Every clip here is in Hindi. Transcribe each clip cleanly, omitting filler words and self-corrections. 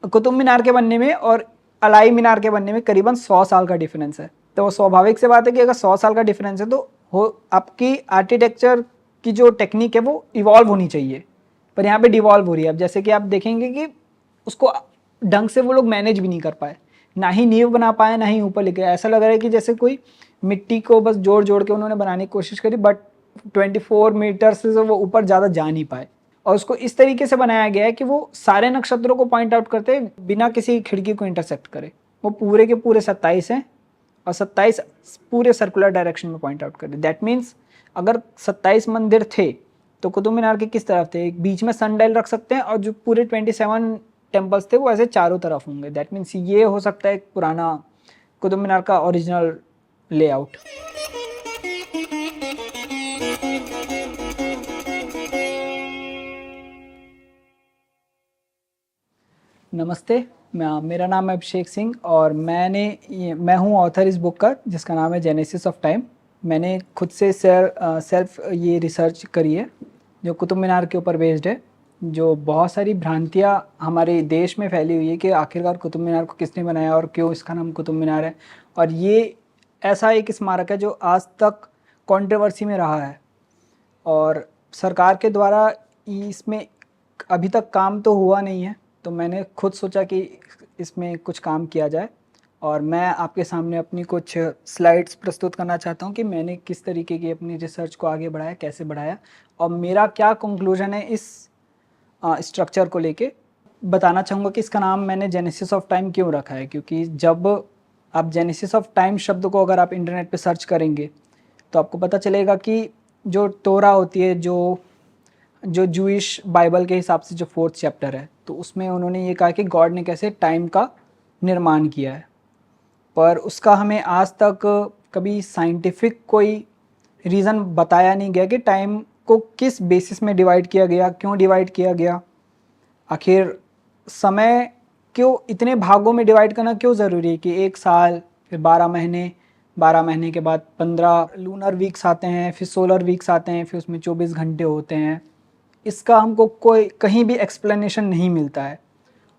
कुतुब मीनार के बनने में और अलाई मीनार के बनने में करीबन 100 साल का डिफरेंस है। तो स्वाभाविक से बात है कि अगर 100 साल का डिफरेंस है तो आपकी आर्किटेक्चर की जो टेक्निक है वो इवॉल्व होनी चाहिए, पर यहाँ पे डिवॉल्व हो रही है। अब जैसे कि आप देखेंगे कि उसको ढंग से वो लोग मैनेज भी नहीं कर पाए, ना ही नींव बना पाए ना ही ऊपर लेके। ऐसा लग रहा है कि जैसे कोई मिट्टी को बस जोड़ जोड़ के उन्होंने बनाने की कोशिश करी, बट 24 मीटर से वो ऊपर ज़्यादा जा नहीं पाए। और उसको इस तरीके से बनाया गया है कि वो सारे नक्षत्रों को पॉइंट आउट करते बिना किसी खिड़की को इंटरसेक्ट करे। वो पूरे के पूरे 27 हैं और 27 पूरे सर्कुलर डायरेक्शन में पॉइंट आउट करे। दैट मीन्स अगर 27 मंदिर थे तो कुतुब मीनार के किस तरफ थे, एक बीच में सनडाइल रख सकते हैं और जो पूरे 27 टेम्पल्स थे वो ऐसे चारों तरफ होंगे। दैट मीन्स ये हो सकता है एक पुराना कुतुब मीनार का ओरिजिनल लेआउट। नमस्ते, मेरा नाम है अभिषेक सिंह और मैं हूँ ऑथर इस बुक का जिसका नाम है जेनेसिस ऑफ टाइम। मैंने खुद से सेल्फ ये रिसर्च करी है जो कुतुब मीनार के ऊपर बेस्ड है। जो बहुत सारी भ्रांतियाँ हमारे देश में फैली हुई है कि आखिरकार कुतुब मीनार को किसने बनाया और क्यों इसका नाम कुतुब मीनार है। और ये ऐसा एक स्मारक है जो आज तक कंट्रोवर्सी में रहा है और सरकार के द्वारा इसमें अभी तक काम तो हुआ नहीं है। तो मैंने खुद सोचा कि इसमें कुछ काम किया जाए और मैं आपके सामने अपनी कुछ स्लाइड्स प्रस्तुत करना चाहता हूं कि मैंने किस तरीके की अपनी रिसर्च को आगे बढ़ाया, कैसे बढ़ाया और मेरा क्या कंक्लूजन है इस स्ट्रक्चर को लेके। बताना चाहूँगा कि इसका नाम मैंने जेनेसिस ऑफ टाइम क्यों रखा है, क्योंकि जब आप जेनेसिस ऑफ टाइम शब्द को अगर आप इंटरनेट पे सर्च करेंगे तो आपको पता चलेगा कि जो तोरा होती है, जो जूइश बाइबल के हिसाब से जो 4th चैप्टर है, तो उसमें उन्होंने ये कहा कि गॉड ने कैसे टाइम का निर्माण किया है। पर उसका हमें आज तक कभी साइंटिफिक कोई रीज़न बताया नहीं गया कि टाइम को किस बेसिस में डिवाइड किया गया, क्यों डिवाइड किया गया, आखिर समय क्यों इतने भागों में डिवाइड करना क्यों ज़रूरी है कि 1 साल, फिर 12 महीने, 12 महीने के बाद 15 लूनर वीक्स आते हैं, फिर सोलर वीक्स आते हैं, फिर उसमें 24 घंटे होते हैं। इसका हमको कोई कहीं भी एक्सप्लेनेशन नहीं मिलता है।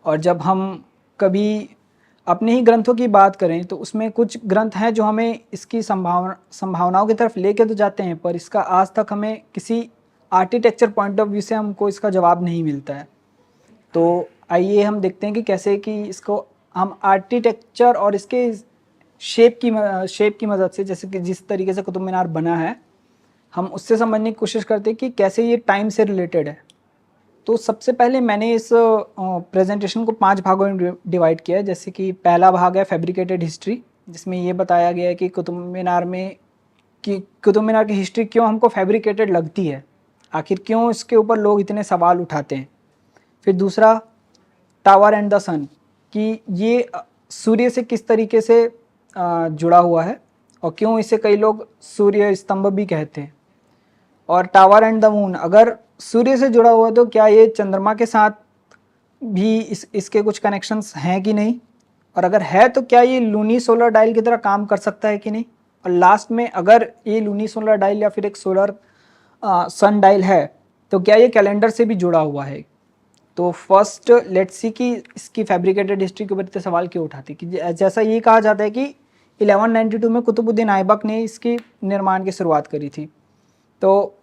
और जब हम कभी अपने ही ग्रंथों की बात करें तो उसमें कुछ ग्रंथ हैं जो हमें इसकी संभावनाओं की तरफ लेके तो जाते हैं, पर इसका आज तक हमें किसी आर्किटेक्चर पॉइंट ऑफ व्यू से हमको इसका जवाब नहीं मिलता है। तो आइए हम देखते हैं कि कैसे कि इसको हम आर्किटेक्चर और इसके शेप की मदद से, जैसे कि जिस तरीके से कुतुब मीनार बना है, हम उससे समझने की कोशिश करते हैं कि कैसे ये टाइम से रिलेटेड है। तो सबसे पहले मैंने इस प्रेजेंटेशन को 5 भागों में डिवाइड किया है। जैसे कि पहला भाग है फैब्रिकेटेड हिस्ट्री, जिसमें ये बताया गया है कि कुतुब मीनार की हिस्ट्री क्यों हमको फैब्रिकेटेड लगती है, आखिर क्यों इसके ऊपर लोग इतने सवाल उठाते हैं। फिर दूसरा टावर एंड द सन, कि ये सूर्य से किस तरीके से जुड़ा हुआ है और क्यों इसे कई लोग सूर्य स्तंभ भी कहते हैं। और टावर एंड द मून, अगर सूर्य से जुड़ा हुआ है तो क्या ये चंद्रमा के साथ भी इसके कुछ कनेक्शंस हैं कि नहीं, और अगर है तो क्या ये लूनी सोलर डायल की तरह काम कर सकता है कि नहीं। और लास्ट में अगर ये लूनी सोलर डायल या फिर एक सोलर सन डायल है तो क्या ये कैलेंडर से भी जुड़ा हुआ है। तो फर्स्ट लेट्स सी कि इसकी फैब्रिकेटेड हिस्ट्री के ऊपर इतने सवाल क्यों उठाती, कि जैसा ये कहा जाता है कि 1192 में कुतुबुद्दीन ऐबक ने इसकी निर्माण की शुरुआत करी थी। तो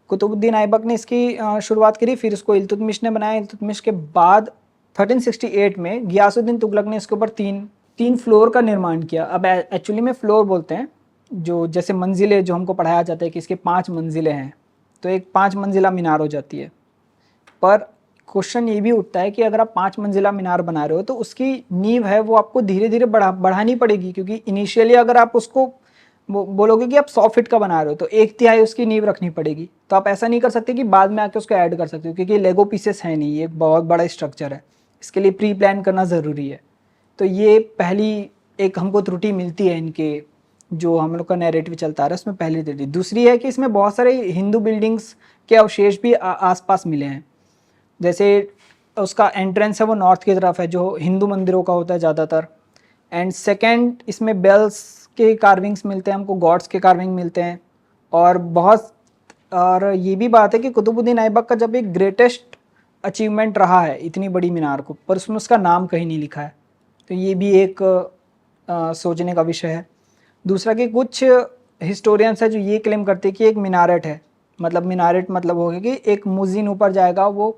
कुतुबुद्दीन ऐबक ने इसकी शुरुआत करी, फिर इसको इल्तुतमिश ने बनाया। इल्तुतमिश के बाद 1368 में गियासुद्दीन तुगलक ने इसके ऊपर तीन फ्लोर का निर्माण किया। अब एक्चुअली में फ्लोर बोलते हैं, जो जैसे मंजिलें जो हमको पढ़ाया जाता है कि इसके 5 मंजिलें हैं, तो एक 5 मंजिला मीनार हो जाती है। पर क्वेश्चन ये भी उठता है कि अगर आप 5 मंजिला मीनार बना रहे हो तो उसकी नींव है वो आपको धीरे धीरे बढ़ानी पड़ेगी, क्योंकि इनिशियली अगर आप उसको बोलोगे कि आप 100 फीट का बना रहे हो तो 1/3 उसकी नींव रखनी पड़ेगी। तो आप ऐसा नहीं कर सकते कि बाद में आके उसको ऐड कर सकते हो, क्योंकि लेगो पीसेस है नहीं, ये एक बहुत बड़ा स्ट्रक्चर है, इसके लिए प्री प्लान करना ज़रूरी है। तो ये पहली एक हमको त्रुटि मिलती है इनके जो हम लोग का नैरेटिव चलता आ रहा है उसमें पहली त्रुटि। दूसरी है कि इसमें बहुत सारे हिंदू बिल्डिंग्स के अवशेष भी आसपास मिले हैं। जैसे उसका एंट्रेंस है वो नॉर्थ की तरफ है, जो हिंदू मंदिरों का होता है ज़्यादातर। एंड सेकंड, इसमें बेल्स के कार्विंग्स मिलते हैं हमको, गॉड्स के कार्विंग मिलते हैं। और ये भी बात है कि कुतुबुद्दीन ऐबक का जब एक ग्रेटेस्ट अचीवमेंट रहा है इतनी बड़ी मीनार को, पर उसमें उसका नाम कहीं नहीं लिखा है। तो ये भी एक सोचने का विषय है। दूसरा कि कुछ हिस्टोरियंस है जो ये क्लेम करते हैं कि एक मिनारेट है, मतलब मिनारेट मतलब हो गया कि एक मुजिन ऊपर जाएगा, वो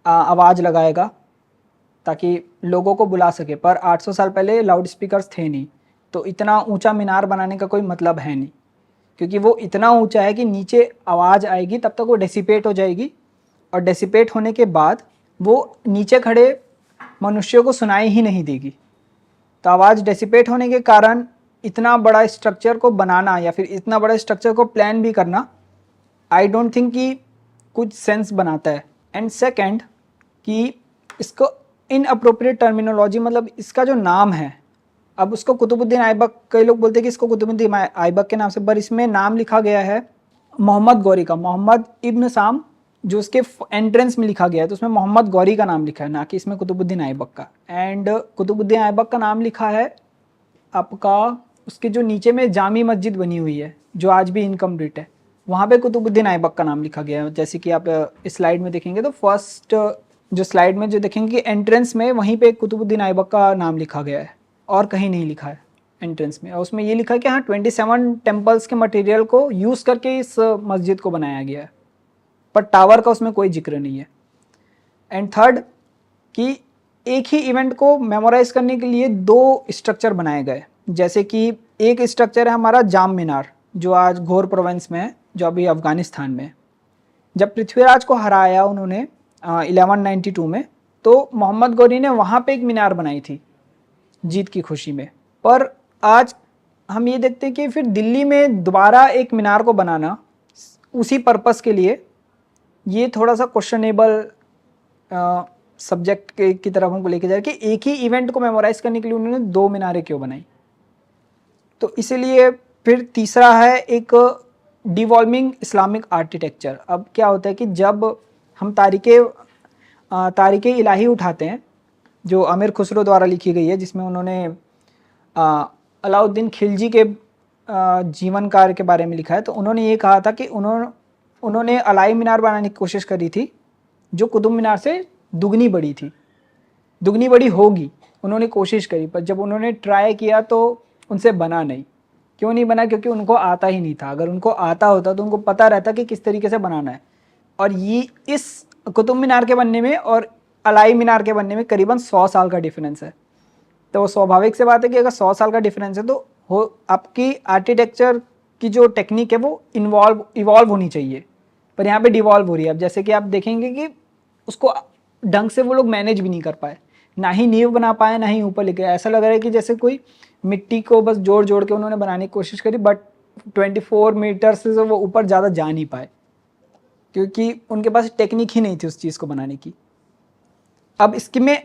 आवाज़ लगाएगा ताकि लोगों को बुला सके, पर 800 साल पहले लाउड स्पीकर्स थे नहीं, तो इतना ऊंचा मीनार बनाने का कोई मतलब है नहीं, क्योंकि वो इतना ऊंचा है कि नीचे आवाज़ आएगी तब तक वो डेसिपेट हो जाएगी, और डेसिपेट होने के बाद वो नीचे खड़े मनुष्यों को सुनाई ही नहीं देगी। तो आवाज़ डेसिपेट होने के कारण इतना बड़ा स्ट्रक्चर को बनाना या फिर इतना बड़ा स्ट्रक्चर को प्लान भी करना, आई डोंट थिंक कि कुछ सेंस बनाता है। एंड सेकंड कि इसको इनअप्रोप्रिएट टर्मिनोलॉजी, मतलब इसका जो नाम है, अब उसको कुतुबुद्दीन ऐबक, कई लोग बोलते हैं कि इसको कुतुबुद्दीन ऐबक के नाम से, पर इसमें नाम लिखा गया है मोहम्मद गौरी का, मोहम्मद इब्न साम, जो उसके एंट्रेंस में लिखा गया है, तो उसमें मोहम्मद गौरी का नाम लिखा है, ना कि इसमें कुतुबुद्दीन ऐबक का। एंड कुतुबुद्दीन ऐबक का नाम लिखा है आपका, उसके जो नीचे में जामी मस्जिद बनी हुई है जो आज भी इनकम्प्लीट है, वहाँ पे कुतुबुद्दीन ऐबक का नाम लिखा गया है। जैसे कि आप इस स्लाइड में देखेंगे तो फर्स्ट जो स्लाइड में जो देखेंगे कि एंट्रेंस में वहीं पे कुतुबुद्दीन ऐबक का नाम लिखा गया है, और कहीं नहीं लिखा है एंट्रेंस में। और उसमें ये लिखा है कि हाँ 27 टेम्पल्स के मटेरियल को यूज़ करके इस मस्जिद को बनाया गया है, पर टावर का उसमें कोई जिक्र नहीं है। एंड थर्ड कि एक ही इवेंट को मेमोराइज करने के लिए 2 स्ट्रक्चर बनाए गए, जैसे कि एक स्ट्रक्चर है हमारा जाम मीनार जो आज घोर प्रोविंस में है, जो अभी अफगानिस्तान में है। जब पृथ्वीराज को हराया उन्होंने 1192 में, तो मोहम्मद गौरी ने वहाँ पे एक मीनार बनाई थी जीत की खुशी में। पर आज हम ये देखते हैं कि फिर दिल्ली में दोबारा एक मीनार को बनाना उसी पर्पस के लिए, ये थोड़ा सा क्वेश्चनेबल सब्जेक्ट की तरफ हमको लेके जाए कि एक ही इवेंट को मेमोराइज करने के लिए उन्होंने 2 मीनारें क्यों बनाई। तो इसीलिए फिर तीसरा है एक डिवॉल्विंग इस्लामिक आर्किटेक्चर। अब क्या होता है कि जब हम तारीख़ इलाही उठाते हैं जो अमीर खुसरो द्वारा लिखी गई है, जिसमें उन्होंने अलाउद्दीन खिलजी के जीवन कार्य के बारे में लिखा है, तो उन्होंने ये कहा था कि उन्होंने अलाई मीनार बनाने की कोशिश करी थी जो कुतुब मीनार से दुगनी बड़ी थी, दुगनी बड़ी होगी, उन्होंने कोशिश करी, पर जब उन्होंने ट्राई किया तो उनसे बना नहीं। क्यों नहीं बना? क्योंकि उनको आता ही नहीं था। अगर उनको आता होता तो उनको पता रहता कि किस तरीके से बनाना है। और ये इस कुतुब मीनार के बनने में और अलाई मीनार के बनने में करीबन 100 साल का डिफरेंस है। तो स्वाभाविक से बात है कि अगर 100 साल का डिफरेंस है तो आपकी आर्किटेक्चर की जो टेक्निक है वो इवॉल्व होनी चाहिए, पर यहाँ पे डिवॉल्व हो रही है। अब जैसे कि आप देखेंगे कि उसको ढंग से वो लोग मैनेज भी नहीं कर पाए, ना ही नींव बना पाए, ना ही ऊपर लेके। ऐसा लग रहा है कि जैसे कोई मिट्टी को बस जोड़ जोड़ के उन्होंने बनाने की कोशिश करी, बट 24 मीटर से वो ऊपर ज़्यादा जा नहीं पाए, क्योंकि उनके पास टेक्निक ही नहीं थी उस चीज़ को बनाने की। अब इसके में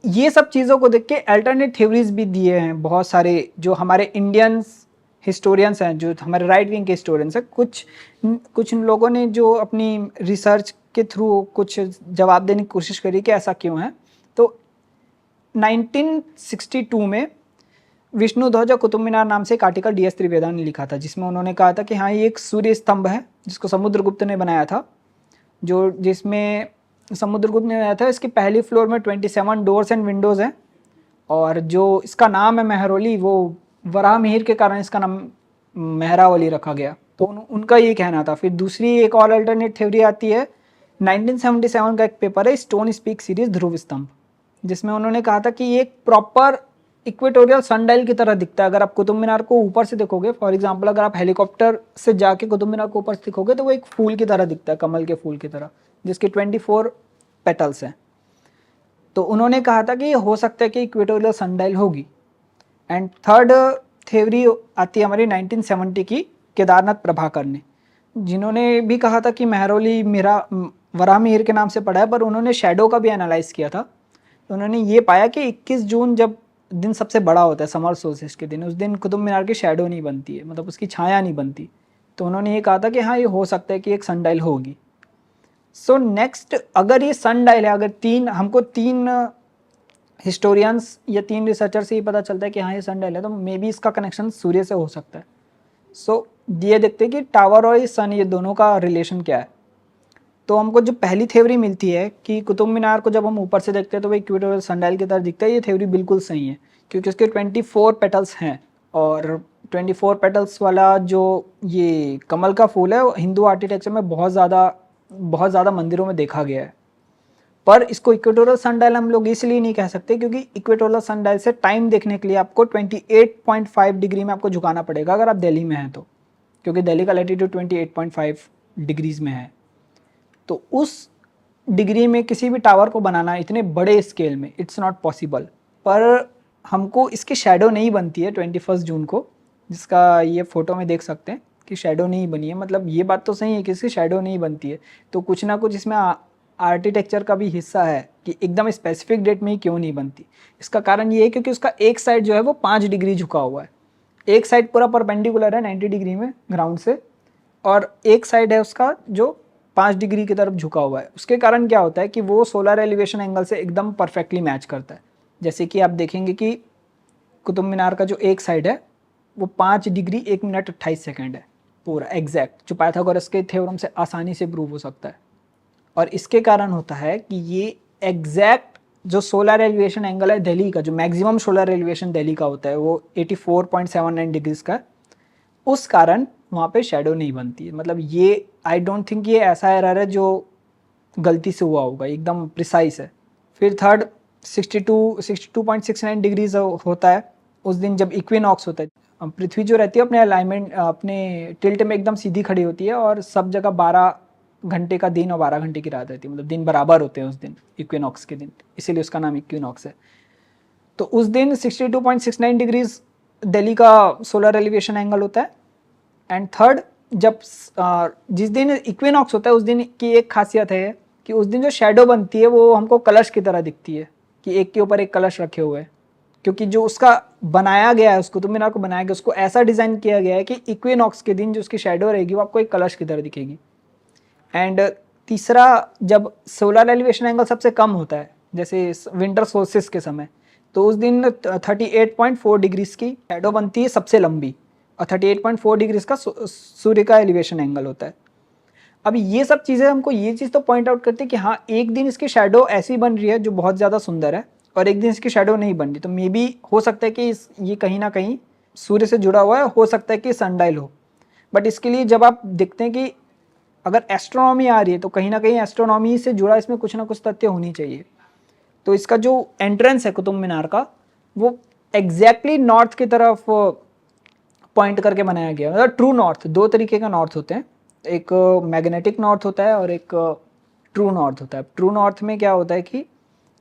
ये सब चीज़ों को देख के अल्टरनेट थ्योरीज भी दिए हैं बहुत सारे, जो हमारे इंडियंस हिस्टोरियंस हैं, जो हमारे राइट विंग के हिस्टोरियंस हैं। कुछ लोगों ने जो अपनी रिसर्च के थ्रू कुछ जवाब देने की कोशिश करी कि ऐसा क्यों है। तो 1962 में विष्णु ध्वज कुतुब मीनार नाम से एक आर्टिकल DS त्रिवेदा ने लिखा था, जिसमें उन्होंने कहा था कि हाँ ये एक सूर्य स्तंभ है जिसको समुद्रगुप्त ने बनाया था, जिसमें समुद्रगुप्त ने बनाया था। इसकी पहली फ्लोर में 27 डोर्स एंड विंडोज़ हैं, और जो इसका नाम है मेहरौली, वो वराह मिहिर के कारण इसका नाम मेहरावली रखा गया। तो उनका ये कहना था। फिर दूसरी एक और अल्टरनेट थ्योरी आती है, 1977 का एक पेपर है स्टोन स्पीक सीरीज ध्रुव स्तंभ, जिसमें उन्होंने कहा था कि ये एक प्रॉपर इक्वेटोरियल सनडाइल की तरह दिखता है। अगर आप कुतुब मीनार को ऊपर से देखोगे, फॉर एग्जांपल अगर आप हेलीकॉप्टर से जाके कुतुब मीनार को ऊपर से देखोगे तो वो एक फूल की तरह दिखता है, कमल के फूल की तरह, जिसके 24 पेटल्स हैं। तो उन्होंने कहा था कि हो सकता है कि इक्वेटोरियल सनडाइल होगी। एंड थर्ड थ्योरी आती है हमारी 1970 की केदारनाथ प्रभाकर ने, जिन्होंने भी कहा था कि मेहरौली वराह मिहिर के नाम से पड़ा है, पर उन्होंने शेडो का भी एनालाइज किया था। तो उन्होंने ये पाया कि 21 जून जब दिन सबसे बड़ा होता है, समर सोल्स्टिस के दिन, उस दिन कुतुब मीनार की शेडो नहीं बनती है, मतलब उसकी छाया नहीं बनती। तो उन्होंने ये कहा था कि हाँ ये हो सकता है कि एक सनडाइल होगी। सो नेक्स्ट, अगर ये सनडाइल है, अगर हमको तीन हिस्टोरियंस या 3 रिसर्चर से ही पता चलता है कि हाँ ये सनडाइल है, तो मे बी इसका कनेक्शन सूर्य से हो सकता है। सो ये देखते हैं कि टावर और सन, ये दोनों का रिलेशन क्या है। तो हमको जो पहली थ्योरी मिलती है कि कुतुब मीनार को जब हम ऊपर से देखते हैं तो वो इक्वेटोरियल सनडायल की तरह दिखता है, ये थ्योरी बिल्कुल सही है क्योंकि उसके 24 पेटल्स हैं और 24 पेटल्स वाला जो ये कमल का फूल है वो हिंदू आर्किटेक्चर में बहुत ज़्यादा मंदिरों में देखा गया है। पर इसको इक्वेटोरियल सनडायल हम लोग इसलिए नहीं कह सकते क्योंकि इक्वेटोरियल सनडायल से टाइम देखने के लिए आपको 28.5 डिग्री में आपको झुकाना पड़ेगा अगर आप दिल्ली में हैं तो, क्योंकि दिल्ली का लैटिट्यूड 28.5 डिग्रीज में है। तो उस डिग्री में किसी भी टावर को बनाना इतने बड़े स्केल में इट्स नॉट पॉसिबल। पर हमको इसकी शैडो नहीं बनती है 21 जून को, जिसका ये फ़ोटो में देख सकते हैं कि शैडो नहीं बनी है। मतलब ये बात तो सही है कि इसकी शैडो नहीं बनती है, तो कुछ ना कुछ इसमें आर्किटेक्चर का भी हिस्सा है कि एकदम स्पेसिफिक डेट में ही क्यों नहीं बनती। इसका कारण ये है क्योंकि उसका एक साइड जो है वो 5 डिग्री झुका हुआ है, एक साइड पूरा परपेंडिकुलर है 90 डिग्री में ग्राउंड से, और एक साइड है उसका जो 5 डिग्री की तरफ झुका हुआ है। उसके कारण क्या होता है कि वो सोलर एलिवेशन एंगल से एकदम परफेक्टली मैच करता है। जैसे कि आप देखेंगे कि कुतुब मीनार का जो एक साइड है वो 5 डिग्री 1 मिनट 28 सेकेंड है, पूरा एग्जैक्ट, जो पाइथागोरस के थ्योरम से आसानी से प्रूव हो सकता है। और इसके कारण होता है कि ये एग्जैक्ट जो सोलर एलिवेशन एंगल है दिल्ली का, जो मैक्सिमम सोलर एलिवेशन दिल्ली का होता है वो 84.79 डिग्रीज का, उस कारण वहाँ पे शैडो नहीं बनती है। मतलब ये आई डोंट थिंक ये ऐसा एरर है जो गलती से हुआ होगा, एकदम प्रिसाइस है। फिर थर्ड 62.69 डिग्रीज होता है उस दिन जब इक्विनॉक्स होता है। पृथ्वी जो रहती है अपने अलाइनमेंट अपने टिल्ट में एकदम सीधी खड़ी होती है और सब जगह 12 घंटे का दिन और 12 घंटे की रात रहती है, मतलब दिन बराबर होते हैं उस दिन इक्विनॉक्स के दिन, इसीलिए उसका नाम इक्विनॉक्स है। तो उस दिन 62.69 डिग्रीज दिल्ली का सोलर एलिवेशन एंगल होता है। एंड थर्ड, जब जिस दिन इक्विनॉक्स होता है उस दिन की एक खासियत है कि उस दिन जो शैडो बनती है वो हमको कलश की तरह दिखती है, कि एक के ऊपर एक कलश रखे हुए हैं, क्योंकि जो उसका बनाया गया है, उसको कुतुब मीनार को बनाया गया, उसको ऐसा डिज़ाइन किया गया है कि इक्विनॉक्स के दिन जो उसकी शैडो रहेगी वो आपको एक कलश की तरह दिखेगी। एंड तीसरा, जब सोलर एलिवेशन एंगल सबसे कम होता है जैसे विंटर सोल्स्टिस के समय, तो उस दिन 38.4 डिग्रीज की शैडो बनती है सबसे लंबी, और 38.4 डिग्रीज का सूर्य का एलिवेशन एंगल होता है। अब ये सब चीज़ें हमको ये चीज़ तो पॉइंट आउट करती है कि हाँ, एक दिन इसकी शैडो ऐसी बन रही है जो बहुत ज़्यादा सुंदर है और एक दिन इसकी शैडो नहीं बन रही, तो मे बी हो सकता है कि ये कहीं ना कहीं सूर्य से जुड़ा हुआ है, हो सकता है कि सनडायल हो। बट इसके लिए जब आप देखते हैं कि अगर एस्ट्रोनॉमी आ रही है तो कहीं ना कहीं एस्ट्रोनॉमी से जुड़ा इसमें कुछ ना कुछ तथ्य होनी चाहिए। तो इसका जो एंट्रेंस है कुतुब मीनार का वो एग्जैक्टली नॉर्थ की तरफ पॉइंट करके बनाया गया, मतलब ट्रू नॉर्थ। दो तरीके का नॉर्थ होते हैं, एक मैग्नेटिक नॉर्थ होता है और एक ट्रू नॉर्थ होता है। ट्रू नॉर्थ में क्या होता है कि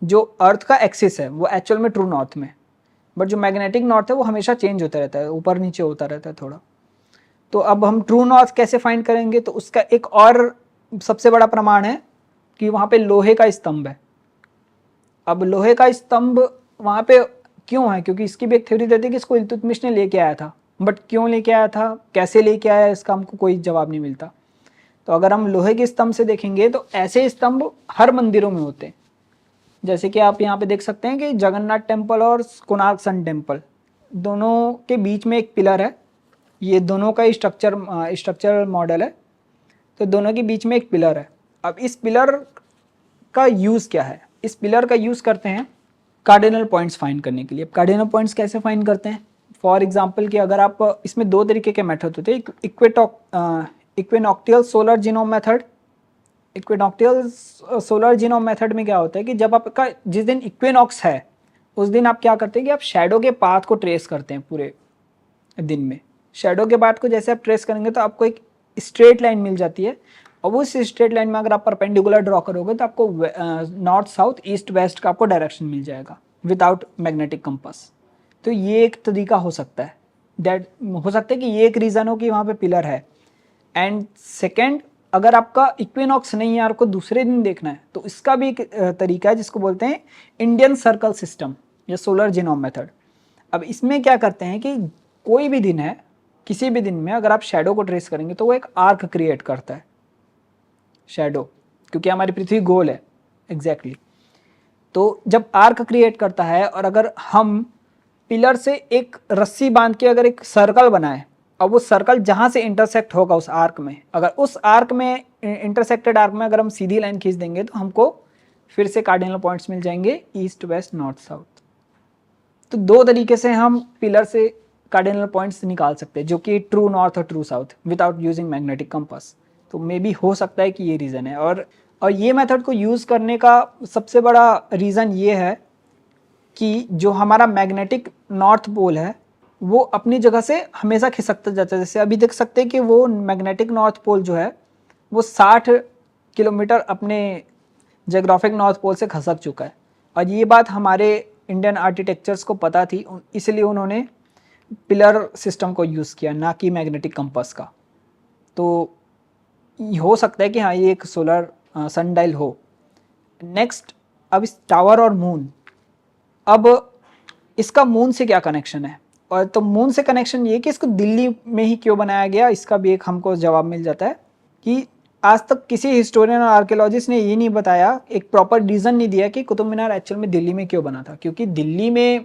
जो अर्थ का एक्सिस है वो एक्चुअल में ट्रू नॉर्थ में, बट जो मैग्नेटिक नॉर्थ है वो हमेशा चेंज होता रहता है, ऊपर नीचे होता रहता है थोड़ा। तो अब हम ट्रू नॉर्थ कैसे फाइंड करेंगे, तो उसका एक और सबसे बड़ा प्रमाण है कि वहाँ पे लोहे का स्तंभ है। अब लोहे का स्तंभ वहाँ पे क्यों है, क्योंकि इसकी भी एक थ्योरी देती है कि इसको इल्तुतमिश ने लेके आया था, बट क्यों लेके आया था, कैसे लेके आया, इसका हमको कोई जवाब नहीं मिलता। तो अगर हम लोहे के स्तंभ से देखेंगे तो ऐसे स्तंभ हर मंदिरों में होते हैं, जैसे कि आप यहाँ पे देख सकते हैं कि जगन्नाथ टेम्पल और कोणार्क सन टेम्पल, दोनों के बीच में एक पिलर है। ये दोनों का स्ट्रक्चरल मॉडल है, तो दोनों के बीच में एक पिलर है। अब इस पिलर का यूज़ क्या है, इस पिलर का यूज़ करते हैं कार्डिनल पॉइंट्स फाइंड करने के लिए। अब कार्डिनल पॉइंट्स कैसे फाइंड करते हैं, फॉर एग्जांपल कि अगर आप, इसमें दो तरीके के मेथड होते हैं, equinoctial solar genome method. Equinoctial solar genome method में क्या होता है कि जब आपका जिस दिन इक्विनॉक्स है उस दिन आप क्या करते हैं कि आप शैडो के पाथ को ट्रेस करते हैं पूरे दिन में। शैडो के पाथ को जैसे आप ट्रेस करेंगे तो आपको एक स्ट्रेट लाइन मिल जाती है, और वो इस स्ट्रेट लाइन में अगर आप परपेंडिकुलर ड्रॉ करोगे तो आपको नॉर्थ साउथ ईस्ट वेस्ट का आपको डायरेक्शन मिल जाएगा विदाउट मैग्नेटिक कंपास। तो ये एक तरीका हो सकता है, हो सकता है कि ये एक रीज़न हो कि वहाँ पे पिलर है। एंड सेकेंड, अगर आपका इक्विनॉक्स नहीं है, आपको दूसरे दिन देखना है, तो इसका भी एक तरीका है जिसको बोलते हैं इंडियन सर्कल सिस्टम या सोलर जीनोम मेथड। अब इसमें क्या करते हैं कि कोई भी दिन है, किसी भी दिन में अगर आप शैडो को ट्रेस करेंगे तो वो एक आर्क क्रिएट करता है शैडो, क्योंकि हमारी पृथ्वी गोल है एग्जैक्टली। तो जब आर्क क्रिएट करता है और अगर हम पिलर से एक रस्सी बांध के अगर एक सर्कल बनाए अब वो सर्कल जहाँ से इंटरसेक्ट होगा उस आर्क में, अगर उस आर्क में इंटरसेक्टेड आर्क में अगर हम सीधी लाइन खींच देंगे तो हमको फिर से कार्डिनल पॉइंट्स मिल जाएंगे ईस्ट वेस्ट नॉर्थ साउथ। तो दो तरीके से हम पिलर से कार्डिनल पॉइंट्स निकाल सकते हैं, जो कि ट्रू नॉर्थ और true south without using magnetic compass. तो मे बी हो सकता है कि ये रीज़न है। और ये मेथड को यूज़ करने का सबसे बड़ा रीज़न ये है कि जो हमारा मैग्नेटिक नॉर्थ पोल है वो अपनी जगह से हमेशा खिसकता जाता है। जैसे अभी देख सकते हैं कि वो मैग्नेटिक नॉर्थ पोल जो है वो 60 किलोमीटर अपने जोग्राफिक नॉर्थ पोल से खसक चुका है। और ये बात हमारे इंडियन आर्किटेक्चर्स को पता थी, इसलिए उन्होंने पिलर सिस्टम को यूज़ किया, ना कि मैग्नेटिक कंपास का। तो हो सकता है कि हाँ ये एक सोलर सनडायल हो। नेक्स्ट, अब इस टावर और मून, अब इसका मून से क्या कनेक्शन है? और तो मून से कनेक्शन ये कि इसको दिल्ली में ही क्यों बनाया गया, इसका भी एक हमको जवाब मिल जाता है कि आज तक किसी हिस्टोरियन और आर्कियोलॉजिस्ट ने ये नहीं बताया, एक प्रॉपर रीज़न नहीं दिया कि कुतुब मीनार एक्चुअल में दिल्ली में क्यों बना था। क्योंकि दिल्ली में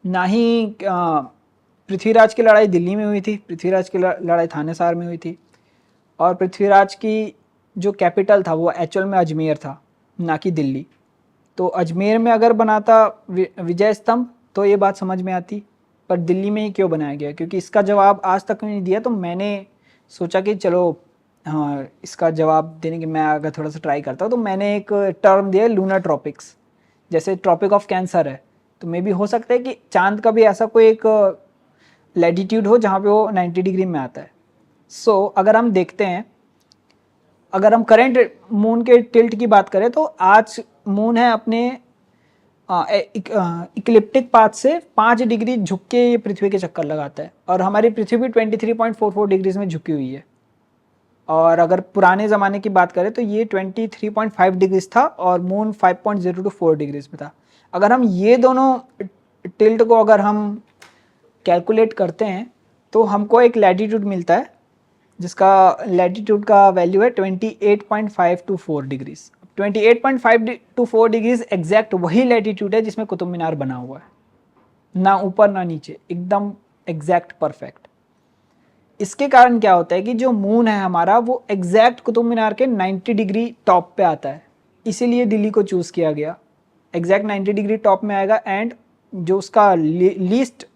ना ही पृथ्वीराज की लड़ाई दिल्ली में हुई थी, पृथ्वीराज की लड़ाई थानेसार में हुई थी, और पृथ्वीराज की जो कैपिटल था वो एक्चुअल में अजमेर था, ना कि दिल्ली। तो अजमेर में अगर बनाता विजय स्तंभ तो ये बात समझ में आती, पर दिल्ली में ही क्यों बनाया गया, क्योंकि इसका जवाब आज तक नहीं दिया। तो मैंने सोचा कि चलो हाँ इसका जवाब देने की मैं अगर थोड़ा सा ट्राई करता हूँ, तो मैंने एक टर्म दिया लूनर ट्रॉपिक्स। जैसे ट्रॉपिक ऑफ कैंसर है, तो मे भी हो सकता है कि चांद का भी ऐसा कोई एक लैटिट्यूड हो जहाँ पे वो 90 डिग्री में आता है। सो अगर हम देखते हैं, अगर हम करेंट मून के टिल्ट की बात करें तो आज मून है अपने इक्लिप्टिक पाथ से 5 डिग्री झुक के ये पृथ्वी के चक्कर लगाता है, और हमारी पृथ्वी भी 23.44 डिग्रीज में झुकी हुई है। और अगर पुराने ज़माने की बात करें तो ये 23.5 डिग्रीज था और मून 5.0 to 4 डिग्रीज में था। अगर हम ये दोनों टिल्ट को अगर हम कैलकुलेट करते हैं तो हमको एक लैटिट्यूड मिलता है जिसका लैटिट्यूड का वैल्यू है 28.5 to 4 degrees. 28.5 to 4 degrees exact वही लैटिट्यूड है जिसमें कुतुब मीनार बना हुआ है, ना ऊपर ना नीचे, एकदम एग्जैक्ट परफेक्ट। इसके कारण क्या होता है कि जो मून है हमारा वो एग्जैक्ट कुतुब मीनार के 90 डिग्री टॉप पे आता है, इसीलिए दिल्ली को चूज़ किया गया। एग्जैक्ट 90 डिग्री टॉप में आएगा, एंड जो उसका least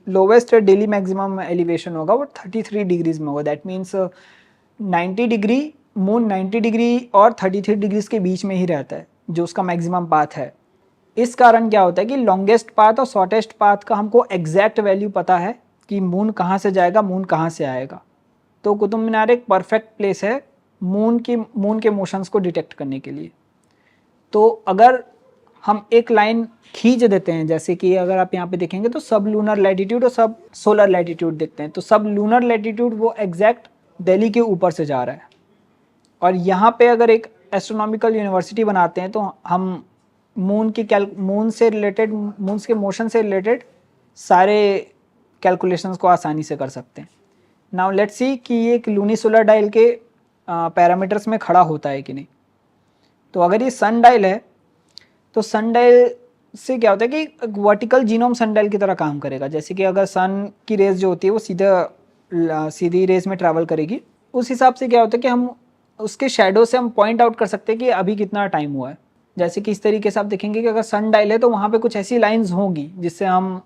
lowest daily maximum elevation होगा वो 33 डिग्रीज में होगा। That means 90 degree, moon 90 degree और 33 डिग्रीज के बीच में ही रहता है जो उसका मैक्सिमम पाथ है। इस कारण क्या होता है कि लॉन्गेस्ट पाथ और शॉर्टेस्ट पाथ का हमको एग्जैक्ट वैल्यू पता है कि मून कहाँ से जाएगा, मून कहाँ से आएगा। तो कुतुब मीनार एक परफेक्ट प्लेस है मून के मोशंस को डिटेक्ट करने के लिए। तो अगर हम एक लाइन खींच देते हैं, जैसे कि अगर आप यहाँ पे देखेंगे तो सब लूनर लैटिट्यूड और सब सोलर लैटिट्यूड देखते हैं, तो सब लूनर लैटिट्यूड वो एग्जैक्ट दिल्ली के ऊपर से जा रहा है। और यहाँ पे अगर एक एस्ट्रोनॉमिकल यूनिवर्सिटी बनाते हैं तो हम मून के मोशन से रिलेटेड सारे कैलकुलेशंस को आसानी से कर सकते हैं। नाउ लेट्स सी कि ये एक लूनीसोलर डायल के पैरामीटर्स में खड़ा होता है कि नहीं। तो अगर ये सन डायल है तो सन डायल से क्या होता है कि वर्टिकल जीनोम सन डायल की तरह काम करेगा। जैसे कि अगर सन की रेज जो होती है वो सीधी रेज में ट्रैवल करेगी, उस हिसाब से क्या होता है कि हम उसके शेडो से हम पॉइंट आउट कर सकते हैं कि अभी कितना टाइम हुआ है। जैसे कि इस तरीके से आप देखेंगे कि अगर सन डायल है तो वहाँ पे कुछ ऐसी लाइंस होंगी जिससे हम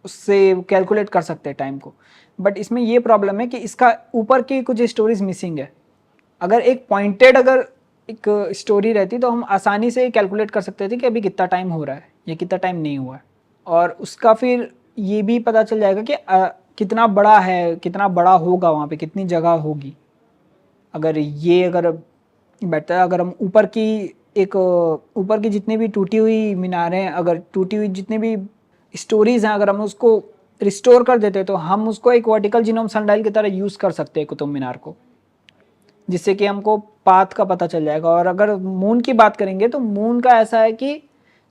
उससे कैलकुलेट कर सकते हैं टाइम को। बट इसमें ये प्रॉब्लम है कि इसका ऊपर की कुछ स्टोरीज मिसिंग है। अगर एक पॉइंटेड अगर एक स्टोरी रहती तो हम आसानी से कैलकुलेट कर सकते थे कि अभी कितना टाइम हो रहा है या कितना टाइम नहीं हुआ है, और उसका फिर ये भी पता चल जाएगा कि कितना बड़ा है, कितना बड़ा होगा, वहाँ पे कितनी जगह होगी। अगर बेटर अगर हम ऊपर की जितनी भी टूटी हुई मीनारें, अगर टूटी हुई जितनी भी स्टोरीज हैं, अगर हम उसको रिस्टोर कर देते तो हम उसको एक वर्टिकल जीनोम सनडायल की तरह यूज़ कर सकते हैं कुतुब मीनार को, जिससे कि हमको पाथ का पता चल जाएगा। और अगर मून की बात करेंगे तो मून का ऐसा है कि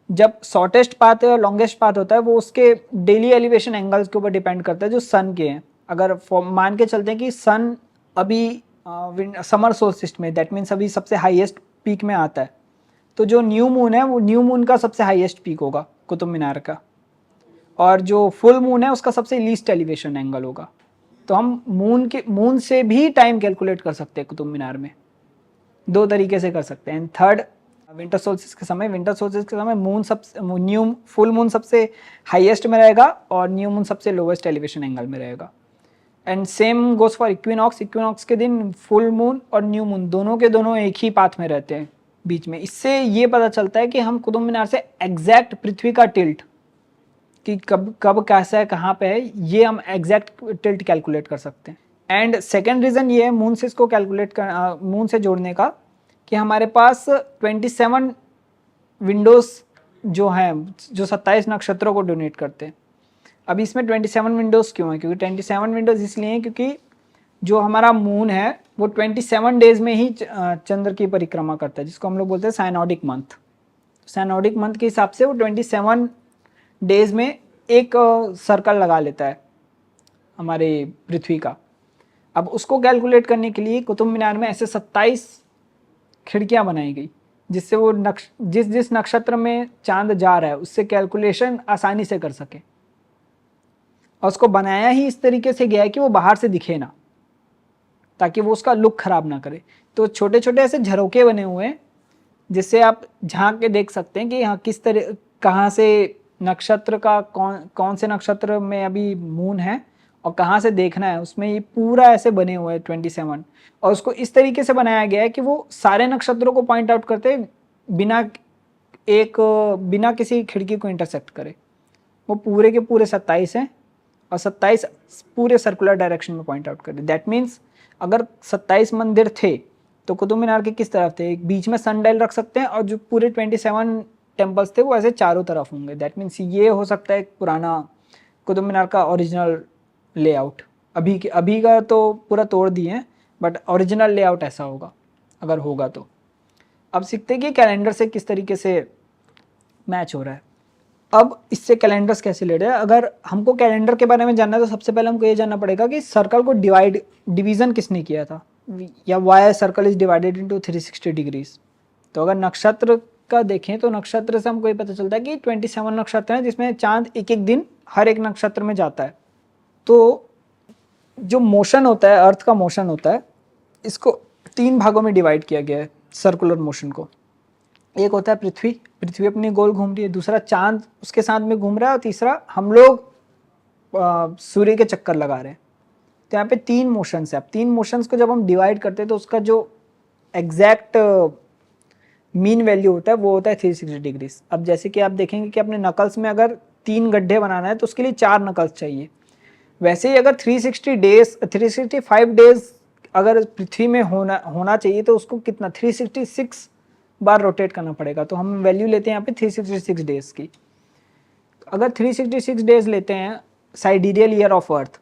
जब शॉर्टेस्ट पाथ है और लॉन्गेस्ट पाथ होता है वो उसके डेली एलिवेशन एंगल्स के ऊपर डिपेंड करता है जो सन के हैं। अगर मान के चलते हैं कि सन अभी समर सोल्स्टिस में, दैट मीन्स अभी सबसे हाईएस्ट पीक में आता है, तो जो न्यू मून है वो न्यू मून का सबसे हाईएस्ट पीक होगा कुतुब मीनार का, और जो फुल मून है उसका सबसे लीस्ट एलिवेशन एंगल होगा। तो हम मून से भी टाइम कैलकुलेट कर सकते हैं कुतुब मीनार में, 2 तरीके से कर सकते हैं। थर्ड, विंटर सोल्स्टिस के समय फुल मून सबसे हाईएस्ट में रहेगा और न्यू मून सबसे लोवेस्ट एलिवेशन एंगल में रहेगा। And same goes for equinox के दिन फुल मून और न्यू मून दोनों के दोनों एक ही पाथ में रहते हैं बीच में। इससे ये पता चलता है कि हम कुतुब मीनार से एग्जैक्ट पृथ्वी का टिल्ट कि कब कैसा है, कहाँ पे है, ये हम एग्जैक्ट टिल्ट कैलकुलेट कर सकते हैं। एंड सेकेंड रीज़न ये है मून से इसको कैलकुलेट कर मून से जोड़ने का कि हमारे पास 27 विंडोज़ जो हैं जो 27 नक्षत्रों को डोनेट करते हैं। अब इसमें 27 विंडोज़ क्यों है? क्योंकि 27 विंडोज़ इसलिए हैं क्योंकि जो हमारा मून है वो 27 डेज़ में ही चंद्र की परिक्रमा करता है, जिसको हम लोग बोलते हैं साइनोडिक मंथ। साइनोडिक मंथ के हिसाब से वो 27 डेज़ में एक सर्कल लगा लेता है हमारे पृथ्वी का। अब उसको कैलकुलेट करने के लिए कुतुब मीनार में ऐसे 27 खिड़कियां बनाई गई, जिससे वो जिस नक्षत्र में चांद जा रहा है उससे कैलकुलेशन आसानी से कर सके। और उसको बनाया ही इस तरीके से गया है कि वो बाहर से दिखे ना, ताकि वो उसका लुक खराब ना करे। तो छोटे छोटे ऐसे झरोके बने हुए हैं जिससे आप झांक के देख सकते हैं कि यहाँ किस तरह कहाँ से नक्षत्र का कौन से नक्षत्र में अभी मून है और कहाँ से देखना है। उसमें ये पूरा ऐसे बने हुए हैं 27, और उसको इस तरीके से बनाया गया है कि वो सारे नक्षत्रों को पॉइंट आउट करते बिना किसी खिड़की को इंटरसेक्ट करे। वो पूरे के पूरे 27 हैं और 27 पूरे सर्कुलर डायरेक्शन में पॉइंट आउट करे। दैट मीन्स अगर 27 मंदिर थे तो कुतुब मीनार के किस तरफ थे? एक बीच में सनडायल रख सकते हैं और जो पूरे 27 टेम्पल्स थे वो ऐसे चारों तरफ होंगे। दैट मीन्स ये हो सकता है एक पुराना कुतुब मीनार का ओरिजिनल लेआउट। अभी का तो पूरा तोड़ दिए हैं, बट ओरिजिनल लेआउट ऐसा होगा अगर होगा तो। अब सीखते हैं कि कैलेंडर से किस तरीके से मैच हो रहा है। अब इससे कैलेंडर्स कैसे ले रहे हैं? अगर हमको कैलेंडर के बारे में जानना है तो सबसे पहले हमको ये जानना पड़ेगा कि सर्कल को डिवीज़न किसने किया था, या why circle is divided into 360 degrees. तो अगर नक्षत्र का देखें तो नक्षत्र से हमको ये पता चलता है कि 27 नक्षत्र हैं जिसमें चांद एक एक दिन हर एक नक्षत्र में जाता है। तो जो मोशन होता है, अर्थ का मोशन होता है, इसको 3 भागों में डिवाइड किया गया है सर्कुलर मोशन को। एक होता है पृथ्वी अपनी गोल घूम रही है, दूसरा चांद उसके साथ में घूम रहा है, और तीसरा हम लोग सूर्य के चक्कर लगा रहे हैं। तो यहाँ पे 3 मोशंस है। अब 3 मोशंस को जब हम डिवाइड करते हैं तो उसका जो एग्जैक्ट मीन वैल्यू होता है वो होता है 360 डिग्रीज। अब जैसे कि आप देखेंगे कि अपने नकल्स में अगर 3 गड्ढे बनाना है तो उसके लिए 4 नकल्स चाहिए। वैसे ही अगर 365 डेज अगर पृथ्वी में होना चाहिए तो उसको कितना 366 बार रोटेट करना पड़ेगा। तो हम वैल्यू लेते हैं यहाँ पे 366 डेज की। अगर 366 डेज लेते हैं साइडिडियल ईयर ऑफ अर्थ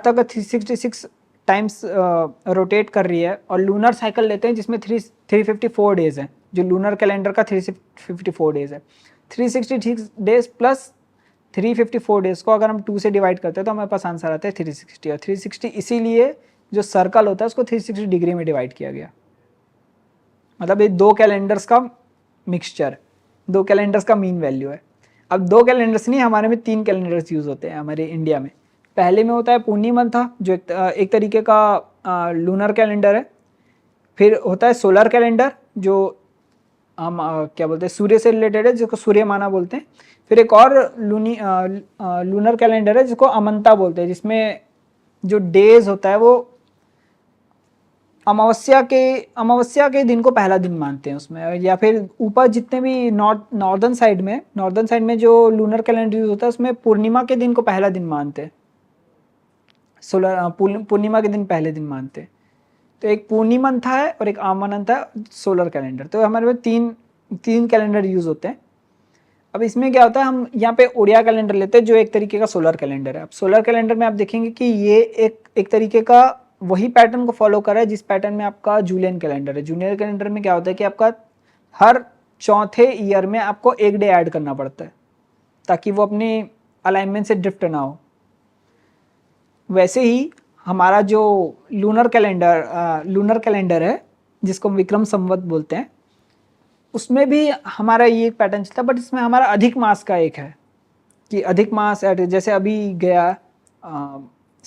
अगर 366 टाइम्स रोटेट कर रही है, और लूनर साइकिल लेते हैं जिसमें 354 डेज है, जो लूनर कैलेंडर का 354 डेज है। 366 डेज प्लस 354 डेज को अगर हम 2 से डिवाइड करते हैं तो हमारे पास आंसर आता है 360। और 360 इसीलिए जो सर्कल होता है उसको 360 डिग्री में डिवाइड किया गया। मतलब ये 2 कैलेंडर्स का मिक्सचर, 2 कैलेंडर्स का मीन वैल्यू है। अब 2 कैलेंडर्स नहीं, हमारे में 3 कैलेंडर्स यूज़ होते हैं हमारे इंडिया में। पहले में होता है पूर्णिमा था, जो एक तरीके का लूनर कैलेंडर है। फिर होता है सोलर कैलेंडर, जो हम क्या बोलते हैं सूर्य से रिलेटेड है, जिसको सूर्यमाना बोलते हैं। फिर एक और लूनर कैलेंडर है जिसको अमंता बोलते हैं, जिसमें जो डेज होता है वो अमावस्या के दिन को पहला दिन मानते हैं उसमें। या फिर ऊपर जितने भी नॉर्दर्न साइड में जो लूनर कैलेंडर यूज होता है उसमें पूर्णिमा के दिन को पहला दिन मानते हैं, पूर्णिमा के दिन पहले दिन मानते हैं। तो एक पूर्णिमंथा है और एक आमवनंथा है सोलर कैलेंडर। तो हमारे में तीन कैलेंडर यूज होते हैं। अब इसमें क्या होता है, हम यहाँ पे ओडिया कैलेंडर लेते हैं जो एक तरीके का सोलर कैलेंडर है। अब सोलर कैलेंडर में आप देखेंगे कि ये एक तरीके का वही पैटर्न को फॉलो कर रहा है जिस पैटर्न में आपका जूलियन कैलेंडर है। जूलियन कैलेंडर में क्या होता है कि आपका हर चौथे ईयर में आपको एक डे ऐड करना पड़ता है ताकि वो अपनी अलाइनमेंट से ड्रिफ्ट ना हो। वैसे ही हमारा जो लूनर कैलेंडर है जिसको विक्रम संवत बोलते हैं, उसमें भी हमारा ये एक पैटर्न चलता है, बट इसमें हमारा अधिक मास का एक है कि अधिक मास जैसे अभी गया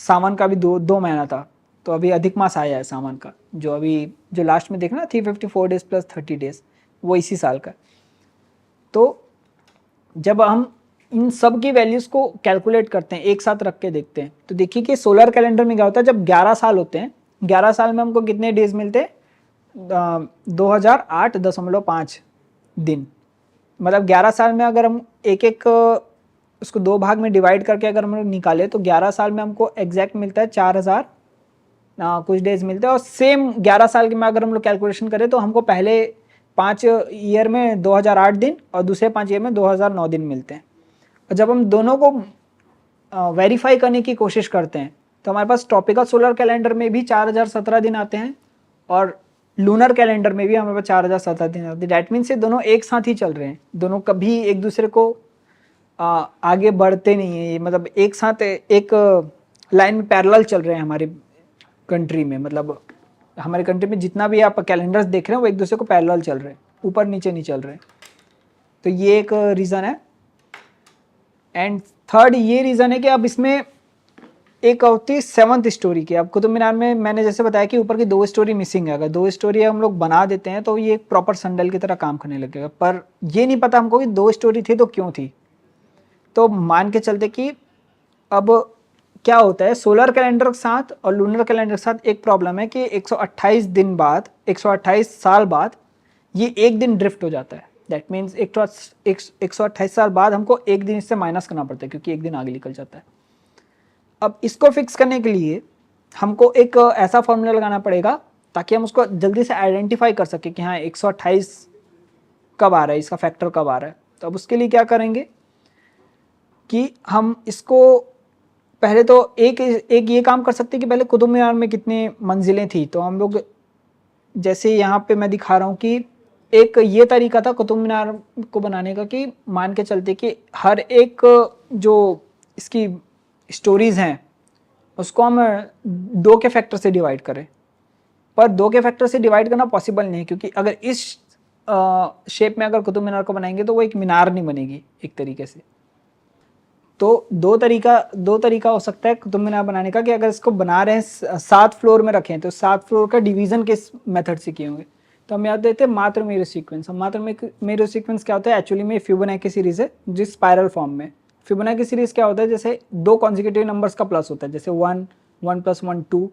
सावन का भी दो महीना था, तो अभी अधिक मास आया है सावन का, जो अभी जो लास्ट में देखना 354 डेज प्लस 30 डेज, वो इसी साल का। तो जब हम इन सब की वैल्यूज़ को कैलकुलेट करते हैं, एक साथ रख के देखते हैं, तो देखिए कि सोलर कैलेंडर में क्या होता है, जब 11 साल होते हैं, 11 साल में हमको कितने डेज मिलते हैं, 2008.5 दिन। मतलब 11 साल में अगर हम एक एक उसको 2 भाग में डिवाइड करके अगर हम निकाले तो 11 साल में हमको एग्जैक्ट मिलता है 4000 कुछ डेज मिलते हैं। और सेम 11 साल के में अगर हम लोग कैलकुलेशन करें तो हमको पहले 5 ईयर में 2008 दिन और दूसरे 5 ईयर में 2009 दिन मिलते हैं। और जब हम दोनों को वेरीफाई करने की कोशिश करते हैं तो हमारे पास ट्रॉपिकल सोलर कैलेंडर में भी 4017 दिन आते हैं और लूनर कैलेंडर में भी हमारे पास 4017 दिन आते हैं। डैट मीन्स ये दोनों एक साथ ही चल रहे हैं, दोनों कभी एक दूसरे को आगे बढ़ते नहीं है, मतलब एक साथ एक लाइन में पैरेलल चल रहे हैं हमारे कंट्री में। मतलब हमारे कंट्री में जितना भी आप कैलेंडर्स देख रहे हैं वो एक दूसरे को पैरेलल चल रहे हैं, ऊपर नीचे नहीं चल रहे हैं। तो ये एक रीज़न है। एंड थर्ड ये रीज़न है कि अब इसमें एक होती है 7th स्टोरी की। अब कुतुब मीनार में मैंने जैसे बताया कि ऊपर की 2 स्टोरी मिसिंग है, अगर 2 स्टोरी हम लोग बना देते हैं तो ये एक प्रॉपर सनडाइल की तरह काम करने लगेगा। पर ये नहीं पता हमको कि 2 स्टोरी थी तो क्यों थी। तो मान के चलते कि अब क्या होता है, सोलर कैलेंडर के साथ और लूनर कैलेंडर के साथ एक प्रॉब्लम है कि 128 दिन बाद, 128 साल बाद ये एक दिन ड्रिफ्ट हो जाता है। दैट मीन्स 128 साल बाद हमको एक दिन इससे माइनस करना पड़ता है क्योंकि एक दिन आगे निकल जाता है। अब इसको फिक्स करने के लिए हमको एक ऐसा फॉर्मूला लगाना पड़ेगा ताकि हम उसको जल्दी से आइडेंटिफाई कर सकें कि हाँ 128 कब आ रहा है, इसका फैक्टर कब आ रहा है। तो अब उसके लिए क्या करेंगे कि हम इसको पहले तो एक ये काम कर सकते हैं कि पहले कुतुब मीनार में कितनी मंजिलें थी। तो हम लोग जैसे यहाँ पे मैं दिखा रहा हूँ कि एक ये तरीका था कुतुब मीनार को बनाने का कि मान के चलते कि हर एक जो इसकी स्टोरीज़ हैं उसको हम 2 के फैक्टर से डिवाइड करें। पर 2 के फैक्टर से डिवाइड करना पॉसिबल नहीं है क्योंकि अगर इस शेप में अगर कुतुब मीनार को बनाएंगे तो वो एक मीनार नहीं बनेगी एक तरीके से। तो दो तरीका हो सकता है कुतुब मीनार बनाने का कि अगर इसको बना रहे हैं 7 फ्लोर में रखें तो 7 फ्लोर का डिवीज़न किस मेथड से किए होंगे। तो हम याद देते हैं मात्र मेरो सीक्वेंस। मात्र मेरो सीक्वेंस क्या होता है, एक्चुअली में फिबोनाची सीरीज़ है जिस स्पायरल फॉर्म में। फिबोनाची सीरीज़ क्या होता है, जैसे 2 कॉन्जिक्यूटिव नंबर्स का प्लस होता है, जैसे 1 1 + 1 2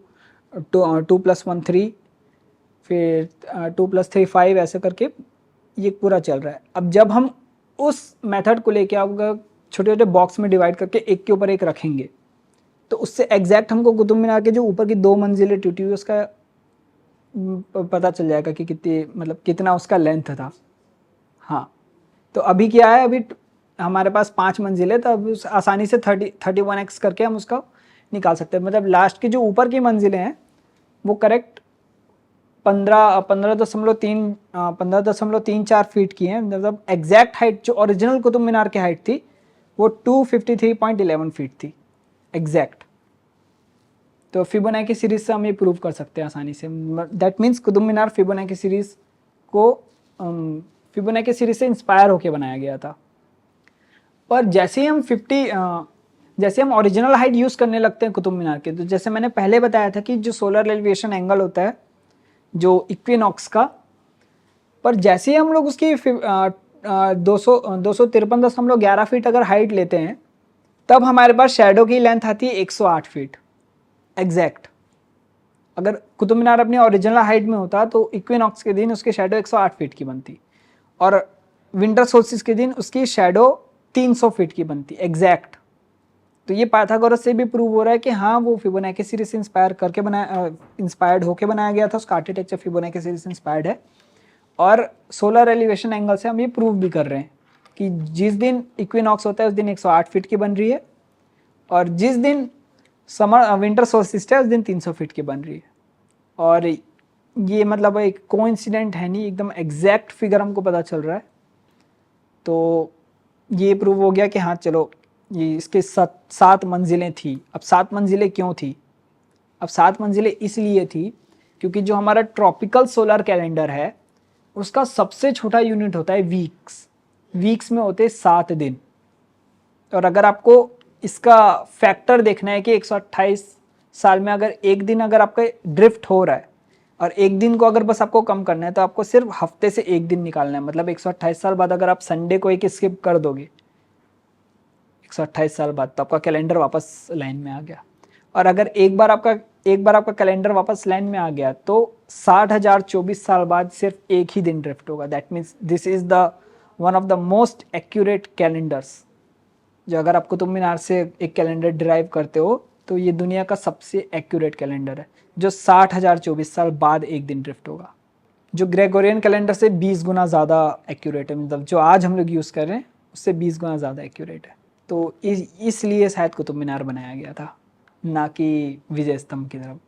2 + 1 3 फिर 2 + 3 5 ऐसे करके ये पूरा चल रहा है। अब जब हम उस मेथड को लेके आप छोटे छोटे बॉक्स में डिवाइड करके एक के ऊपर एक रखेंगे तो उससे एग्जैक्ट हमको कुतुब मीनार के जो ऊपर की 2 मंजिलें टूटी हुई उसका पता चल जाएगा कि कितनी, मतलब कितना उसका लेंथ था। हाँ, तो अभी क्या है, अभी हमारे पास 5 मंजिलें, तो अब आसानी से 31x करके हम उसका निकाल सकते हैं। मतलब लास्ट की जो ऊपर की मंजिलें हैं वो करेक्ट 15.34 फीट की हैं। मतलब एग्जैक्ट हाइट जो ओरिजिनल कुतुब मीनार की हाइट थी वो 253.11 फीट थी एग्जैक्ट। तो फिबोनाची सीरीज से हम ये प्रूव कर सकते हैं आसानी से। That means Qutub Minar Fibonacci series को फिबोनाची सीरीज से इंस्पायर होकर बनाया गया था। पर जैसे हम ओरिजिनल हाइट यूज़ करने लगते हैं कुतुब मीनार के, तो जैसे मैंने पहले बताया था कि जो सोलर एलिवेशन एंगल होता है जो इक्विनॉक्स का, पर जैसे ही हम लोग उसकी 253.11 फीट अगर हाइट लेते हैं तब हमारे पास शैडो की लेंथ आती है 108 फीट एग्जैक्ट। अगर कुतुब मीनार अपनी ओरिजिनल हाइट में होता तो इक्विनॉक्स के दिन उसकी शैडो 108 फीट की बनती और विंटर सोल्स्टिस के दिन उसकी शैडो 300 फीट की बनती एग्जैक्ट। तो ये पाइथागोरस से भी प्रूव हो रहा है कि हाँ वो फिबोनाची सीरीज से इंस्पायर्ड होकर बनाया गया था, उसका आर्किटेक्चर फिबोनाची सीरीज से इंस्पायर्ड है। और सोलर एलिवेशन एंगल से हम ये प्रूव भी कर रहे हैं कि जिस दिन इक्विनॉक्स होता है उस दिन 108 फीट की बन रही है और जिस दिन विंटर सोल्स्टिस है उस दिन 300 फीट की बन रही है। और ये मतलब एक कोइंसिडेंट है नहीं, एकदम एग्जैक्ट फिगर हमको पता चल रहा है। तो ये प्रूव हो गया कि हाँ चलो ये इसके 7 मंजिलें थी। अब 7 मंजिलें क्यों थी? अब 7 मंजिलें इसलिए थी क्योंकि जो हमारा ट्रॉपिकल सोलर कैलेंडर है उसका सबसे छोटा यूनिट होता है वीक्स में होते 7 दिन। और अगर आपको इसका फैक्टर देखना है कि 128 साल में अगर एक दिन अगर आपका ड्रिफ्ट हो रहा है और एक दिन को अगर बस आपको कम करना है तो आपको सिर्फ हफ्ते से एक दिन निकालना है। मतलब 128 साल बाद अगर आप संडे को एक स्किप कर दोगे 128 साल बाद, तो आपका कैलेंडर वापस लाइन में आ गया। और अगर एक बार आपका कैलेंडर वापस लाइन में आ गया तो 60,024 साल बाद सिर्फ एक ही दिन ड्रिफ्ट होगा। That means this is the one of the most accurate calendars. जो अगर आप कुतुब मीनार से एक कैलेंडर डिराइव करते हो तो ये दुनिया का सबसे एक्यूरेट कैलेंडर है, जो 60,024 साल बाद एक दिन ड्रिफ्ट होगा, जो ग्रेगोरियन कैलेंडर से 20 गुना ज़्यादा एक्यूरेट है। मतलब जो आज हम लोग यूज़ कर रहे हैं उससे 20 गुना ज़्यादा एक्यूरेट है। तो इसलिए शायद कुतुब मीनार बनाया गया था, ना कि विजय स्तंभ की तरफ।